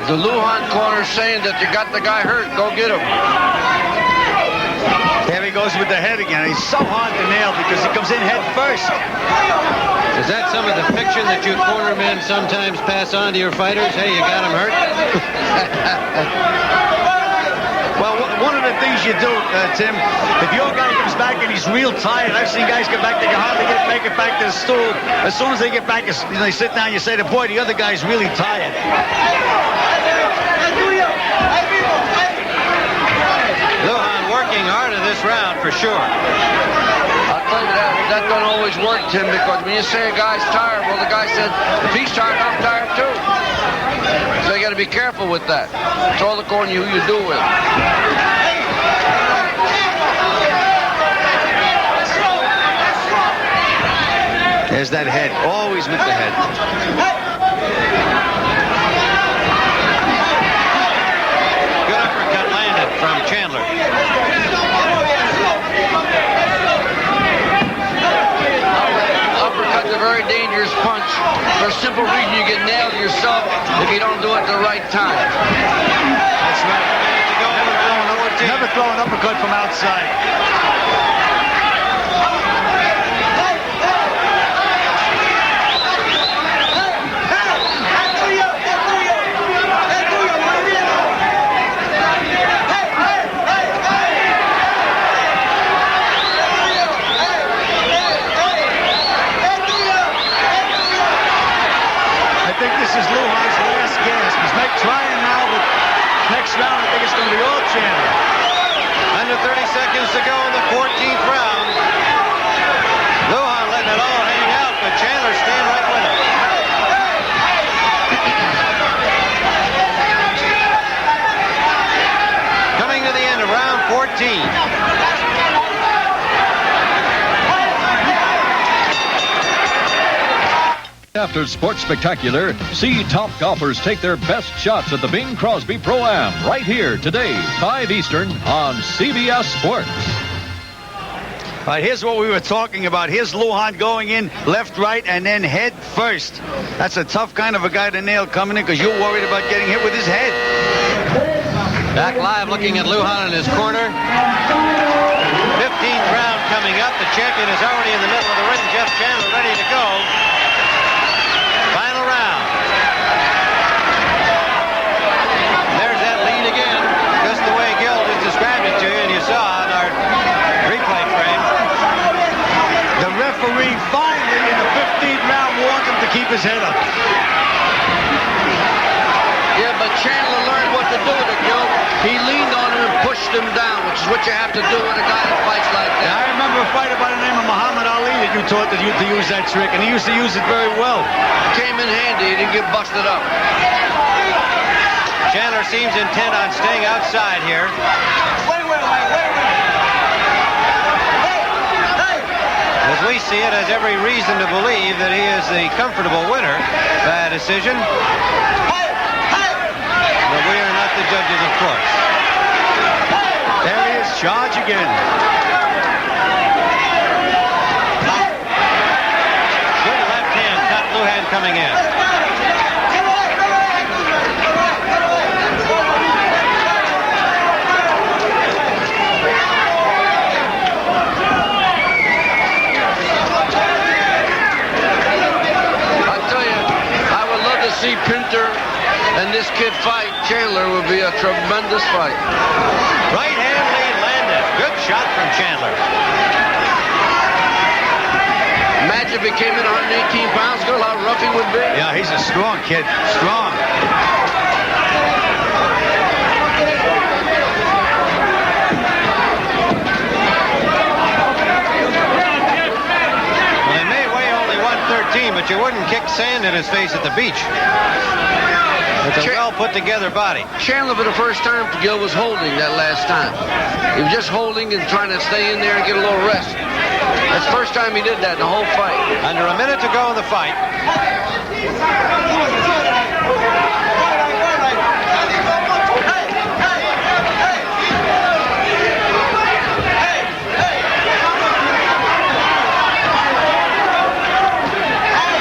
The Lujan corner saying that you got the guy hurt. Go get him. There he goes with the head again. He's so hard to nail because he comes in head first. Is that some of the fiction that you cornermen sometimes pass on to your fighters? Hey, you got him hurt? Well, one of the things you do, Tim, if your guy comes back and he's real tired, I've seen guys come back, they can hardly make it back to the stool. As soon as they get back, they sit down, you say to boy, the other guy's really tired. Lujan working hard in this round for sure. I'll tell you that don't always work, Tim, because when you say a guy's tired, well, the guy said, if he's tired, I'm tired too. So you got to be careful with that. It's all according to who you do with. There's that head, always with the head. Good uppercut landed from Chandler. Uppercut's a very dangerous punch. For a simple reason, you get nailed yourself if you don't do it at the right time. That's right. Never throw an uppercut from outside. I think this is Lujan's last gasp. He's trying now, but next round I think it's going to be all Chandler. Under 30 seconds to go in the 14th round. Lujan letting it all hang out, but Chandler staying right with him. Coming to the end of round 14. After Sports Spectacular, see top golfers take their best shots at the Bing Crosby Pro-Am right here today, 5 Eastern on CBS Sports. All right, here's what we were talking about. Here's Lujan going in left, right, and then head first. That's a tough kind of a guy to nail coming in because you're worried about getting hit with his head. Back live looking at Lujan in his corner. 15th round coming up. The champion is already in the middle of the ring. Jeff Chandler ready to go. Final round. There's that lead again, just the way Gil just described it to you, and you saw on our replay frame. The referee finally in the 15th round warns him to keep his head up. Yeah, but Chandler learned what to do with it, Gil. He leaned on him and pushed him down, which is what you have to do with a guy that fights like that. I remember a fighter by the name of Muhammad Ali that you taught to use that trick, and he used to use it very well. Came in handy. He didn't get busted up. Chandler seems intent on staying outside here. As we see it, has every reason to believe that he is the comfortable winner by decision. But we are not the judges, of course. There he is, charge again. Good left hand cut Lujan coming in. See Pinter and this kid fight, Chandler, would be a tremendous fight. Right hand lead landed. Good shot from Chandler. Imagine if he came in 118 pounds, girl, how rough he would be. Yeah, he's a strong kid. Strong. Well, they may weigh only 113, but you wouldn't kick sand in his face at the beach. It's a well-put-together body. Chandler, for the first time, Gil was holding that last time. He was just holding and trying to stay in there and get a little rest. That's the first time he did that in the whole fight. Under a minute to go in the fight.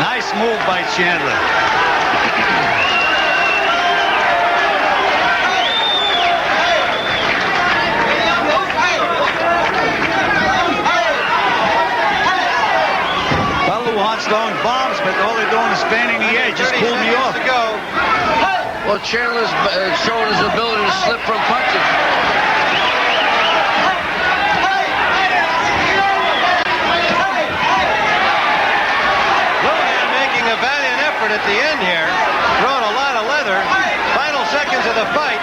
Nice move by Chandler. but all they're doing is fanning the edge. Just cool me off. To go. Well, Chandler's showing his ability to slip from punches. Lujan making a valiant effort at the end here. Throwing a lot of leather. Final seconds of the fight.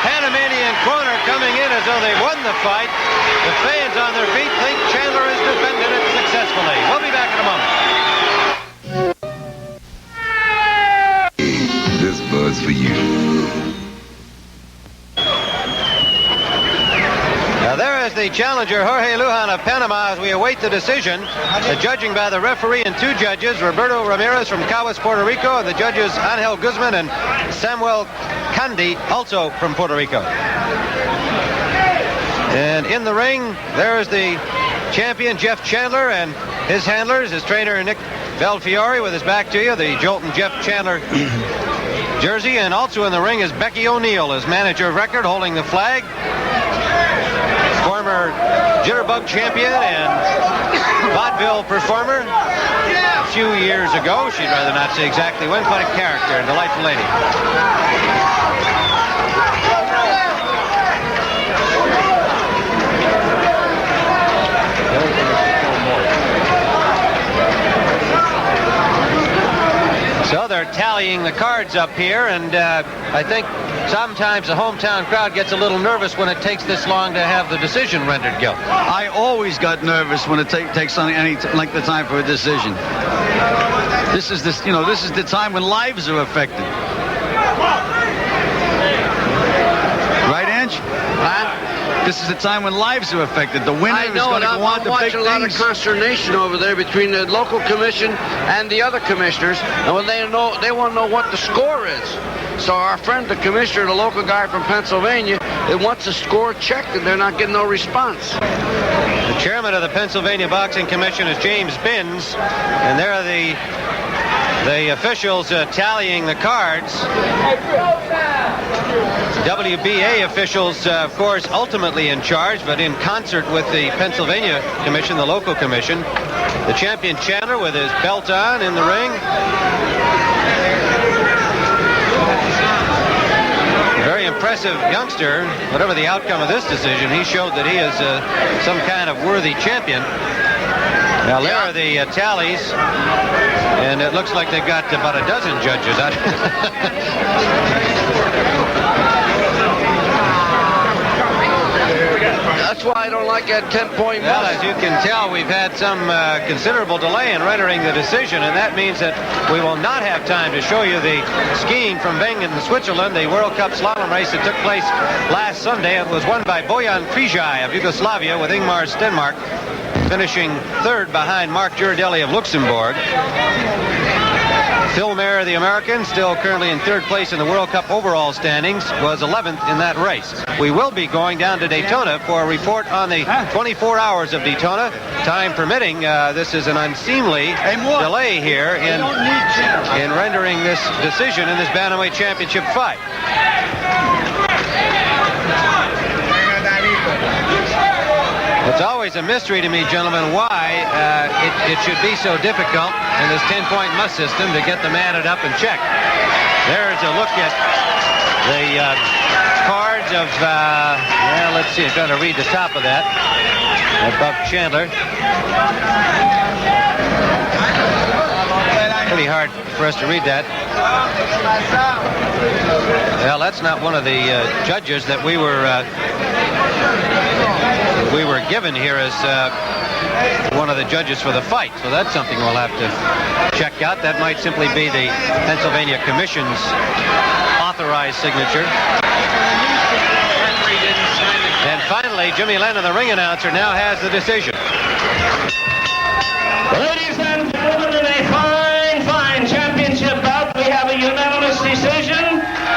Panamanian corner coming in as though they won the fight. The fans on their feet think Chandler has defended it successfully. We'll be back in a moment. This buzz for you. Now there is the challenger, Jorge Lujan of Panama, as we await the decision. The judging by the referee and two judges, Roberto Ramirez from Caguas, Puerto Rico, and the judges Angel Guzman and Samuel Candy, also from Puerto Rico. And in the ring, there is the champion, Jeff Chandler, and his handlers, his trainer, Nick Belfiore, with his back to you, the Jolton Jeff Chandler jersey. And also in the ring is Becky O'Neill, his manager of record, holding the flag. Former Jitterbug champion and vaudeville performer a few years ago. She'd rather not say exactly when, but a character, a delightful lady. So they're tallying the cards up here, and I think sometimes the hometown crowd gets a little nervous when it takes this long to have the decision rendered, Gil. I always got nervous when it takes any length of time for a decision. This is the time when lives are affected. Right, Ange? This is the time when lives are affected. The winner is going to go on to big things. I'm watching a lot of consternation over there between the local commission and the other commissioners, and when they want to know what the score is. So our friend, the commissioner, the local guy from Pennsylvania, it wants the score checked, and they're not getting no response. The chairman of the Pennsylvania Boxing Commission is James Binns, and there are the officials tallying the cards. WBA officials, of course, ultimately in charge, but in concert with the Pennsylvania Commission, the local commission. The champion Chandler with his belt on in the ring. Very impressive youngster. Whatever the outcome of this decision, he showed that he is some kind of worthy champion. Now there are the tallies, and it looks like they've got about a dozen judges. That's why I don't like that 10-point Well, must. as you can tell, we've had some considerable delay in rendering the decision, and that means that we will not have time to show you the skiing from Wengen in Switzerland, the World Cup slalom race that took place last Sunday. It was won by Bojan Križaj of Yugoslavia with Ingmar Stenmark finishing third behind Mark Girardelli of Luxembourg. Phil Mayer, the American, still currently in third place in the World Cup overall standings, was 11th in that race. We will be going down to Daytona for a report on the 24 hours of Daytona. Time permitting, this is an unseemly delay here in rendering this decision in this Bantamweight Championship fight. It's always a mystery to me, gentlemen, why it should be so difficult in this 10-point must system to get them added up and checked. There's a look at the cards of, well, let's see, I'm trying to read the top of that. Above Chandler. Pretty hard for us to read that. Well, that's not one of the judges that we were given here as one of the judges for the fight. So that's something we'll have to check out. That might simply be the Pennsylvania Commission's authorized signature. And finally, Jimmy Lennon, the ring announcer, now has the decision. Ladies and gentlemen, in a fine championship bout, we have a unanimous decision.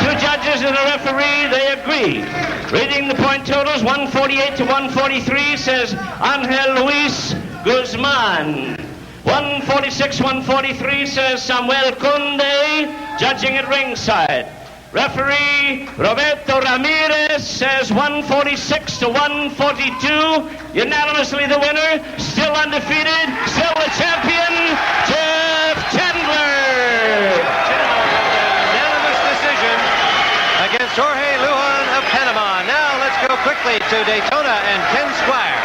Two judges and a referee, they agree. Reading the point totals, 148 to 143, says Angel Luis Guzman. 146-143 says Samuel Conde. judging at ringside. Referee Roberto Ramirez says 146 to 142. Unanimously the winner, still undefeated, still the champion, Jeff Chandler. Unanimous decision against Jorge Lujan of Panama. Now let's go quickly to Daytona and Ken Squire.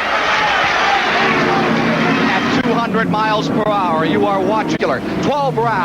At 200 miles per hour, you are watching 12 rounds.